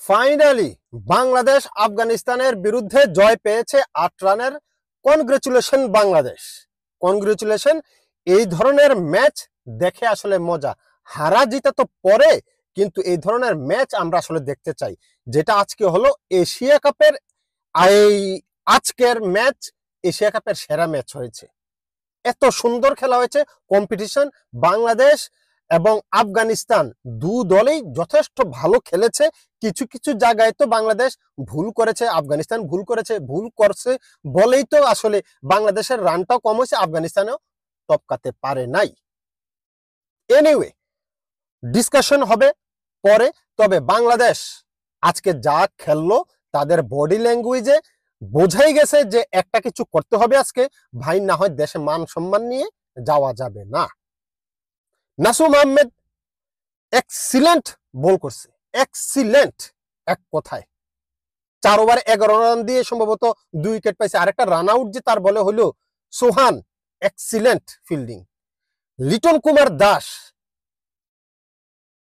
Finally Bangladesh আফগানিস্তানের বিরুদ্ধে জয় পেয়েছে ৮ রানের। Congratulation Bangladesh, congratulation. এই ধরনের ম্যাচ দেখে আসলে মজা। হারা জিতা তো পরে, কিন্তু এই ধরনের ম্যাচ আমরা আসলে দেখতে চাই। যেটা আজকে হলো এশিয়া কাপের, এই আজকের ম্যাচ এশিয়া কাপের সেরা ম্যাচ হয়েছে। এত সুন্দর খেলা হয়েছে, কম্পিটিশন। বাংলাদেশ এবং আফগানিস্তান দু দলেই যথেষ্ট ভালো খেলেছে। কিছু কিছু জায়গায় তো বাংলাদেশ ভুল করেছে, আফগানিস্তান ভুল করছে বলেই তো আসলে বাংলাদেশের রানটাও কম হয়েছে, আফগানিস্তানেও টপকাতে পারে নাই। এনিওয়ে, ডিসকাশন হবে পরে। তবে বাংলাদেশ আজকে যা খেললো, তাদের বডি ল্যাঙ্গুয়েজে বোঝাই গেছে যে একটা কিছু করতে হবে আজকে, ভাই, না হয় দেশে মান সম্মান নিয়ে যাওয়া যাবে না। নাসুম আহমেদ এক্সিলেন্ট বল করছে, এক্সিলেন্ট এক কথায়। 4 ওভার 11 রান দিয়ে সম্ভবত 2 উইকেট পাইছে। আরেকটা রান আউট যে তার বলে হলো সোহান, এক্সিলেন্ট ফিল্ডিং। লিটন কুমার দাস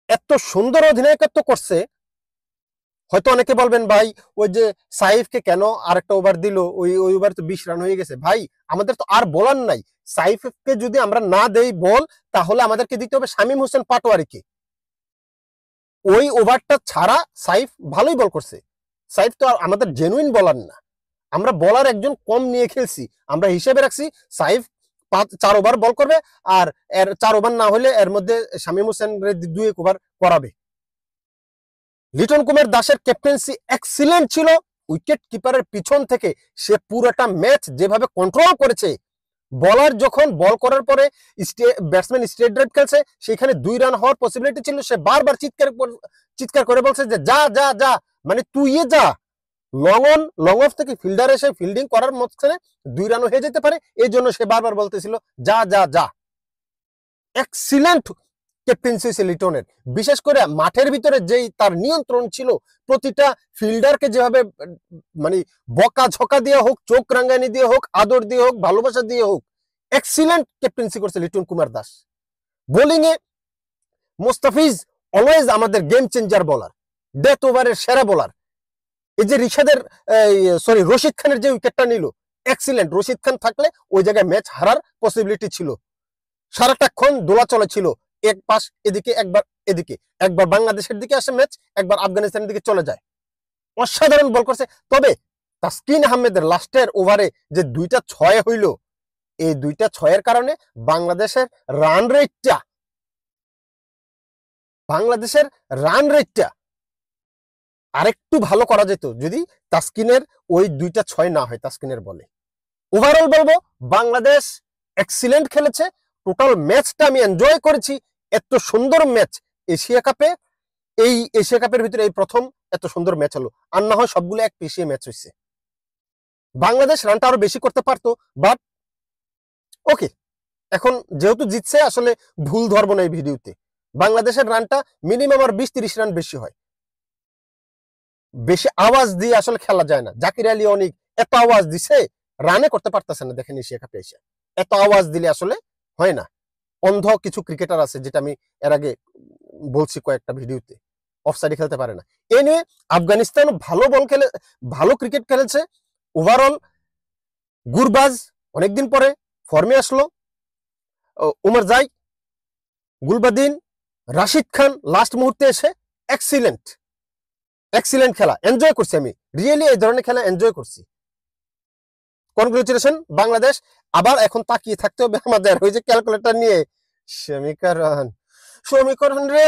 এত সুন্দর অধিনায়কত্ব করছে। হয়তো অনেকে বলবেন, ভাই ওই যে সাইফকে কেন আরেকটা ওভার দিল, ওই ওভার তো 20 রান হয়ে গেছে। ভাই, আমাদের তো আর বলার নাই। সাইফকে যদি আমরা না দেই বল, তাহলে আমাদেরকে দিতে হবে শামীম হোসেন পাটোয়ারিকে। ওই ওভারটা ছাড়া সাইফ ভালোই বল করছে। সাইফ তো আমাদের জেনুইন বলার না, আমরা বলার একজন কম নিয়ে খেলছি। আমরা হিসেবে রাখছি সাইফ 4 ওভার বল করবে, আর এর 4 ওভার না হলে এর মধ্যে শামীম হোসেন 2 ওভার করাবে। লিটন কুমার দাসের ক্যাপ্টেন্সি এক্সিলেন্ট ছিল। উইকেট কিপারের পিছন থেকে সে পুরোটা ম্যাচ যেভাবে কন্ট্রোল করেছে। বলার যখন বল করার পরে ব্যাটসম্যান স্ট্রেট ড্রাইভ খেলছে, সেখানে 2 রান হওয়ার পসিবিলিটি ছিল। সে বারবার চিৎকার করে বলছে যে যা যা যা, মানে তুই যা। লং অফ থেকে ফিল্ডার এসে ফিল্ডিং করার মধ্যে 2 রানও হয়ে যেতে পারে, এই জন্য সে বারবার বলতেছিল যা যা যা। এক্সিলেন্ট ক্যাপ্টেন্সি লিটনের। বিশেষ করে মাঠের ভিতরে যেই তার নিয়ন্ত্রণ ছিল, প্রতিটা ফিল্ডারকে যেভাবে মানে বকা ঝকা দিয়ে হোক, চোখ রাঙ্গানি দিয়ে হোক, আদর দিয়ে হোক, ভালোবাসা দিয়ে হোক, এক্সিলেন্ট ক্যাপ্টেন্সি করছে লিটন কুমার দাস। বোলিং এ মোস্তাফিজ অলওয়েজ আমাদের গেম চেঞ্জার বোলার, ডেথ ওভারের সেরা বোলার। এই যে রশিদ খানের যে উইকেটটা নিল, এক্সিলেন্ট। রশিদ খান থাকলে ওই জায়গায় ম্যাচ হারার পসিবিলিটি ছিল। সারাটাক্ষণ দোলাচলে ছিল, এক পাশ এদিকে একবার এদিকে, একবার বাংলাদেশের দিকে আসে ম্যাচ, একবার আফগানিস্তানের দিকে চলে যায়। অসাধারণ বল করছে। তবে তাসকিন আহমেদের লাস্টের ওভারে যে 2টা 6 হইল, এই 2টা 6-এর কারণে বাংলাদেশের রান রেটটা আরেকটু ভালো করা যেত যদি তাসকিনের ওই 2টা 6 না হয় তাসকিনের বলে। ওভারঅল বলবো বাংলাদেশ এক্সিলেন্ট খেলেছে। টোটাল ম্যাচটা আমি এনজয় করেছি। এত সুন্দর ম্যাচ এশিয়া কাপে, এই এশিয়া কাপের ভিতরে এই প্রথম এত সুন্দর ম্যাচ হলো। আর না হয় সবগুলো এক পিছিয়ে ম্যাচ হয়েছে। বাংলাদেশ রানটা আরো বেশি করতে পারতো, বাট ওকে, এখন যেহেতু জিতছে, আসলে ভুল ধরবো না এই ভিডিওতে। বাংলাদেশের রানটা মিনিমাম আর 20-30 রান বেশি হয়। বেশি আওয়াজ দিয়ে আসলে খেলা যায় না। জাকির আলী অনেক এত আওয়াজ দিছে, রানে করতে পারতেছে না। দেখেন এশিয়া কাপে এসে এত আওয়াজ দিলে আসলে হয় না। অন্ধ কিছু ক্রিকেটার আছে, যেটা আমি এর আগে বলছি কয়েকটা ভিডিওতে, অফসাইডে খেলতে পারে না। এ নিয়ে আফগানিস্তান ভালো ক্রিকেট খেলেছে। ওভারঅল গুরবাজ অনেকদিন পরে ফর্মে আসলো। উমর জাই, গুলবাদিন, রাশিদ খান লাস্ট মুহূর্তে এসে এক্সিলেন্ট খেলা এনজয় করছি। আমি রিয়েলি এই ধরনের খেলা এনজয় করছি। কনগ্রেচুলেশন বাংলাদেশ। আবার এখন তাকিয়ে থাকতে হবে আমাদের ওই যে ক্যালকুলেটর নিয়ে, সমীকরণ রে।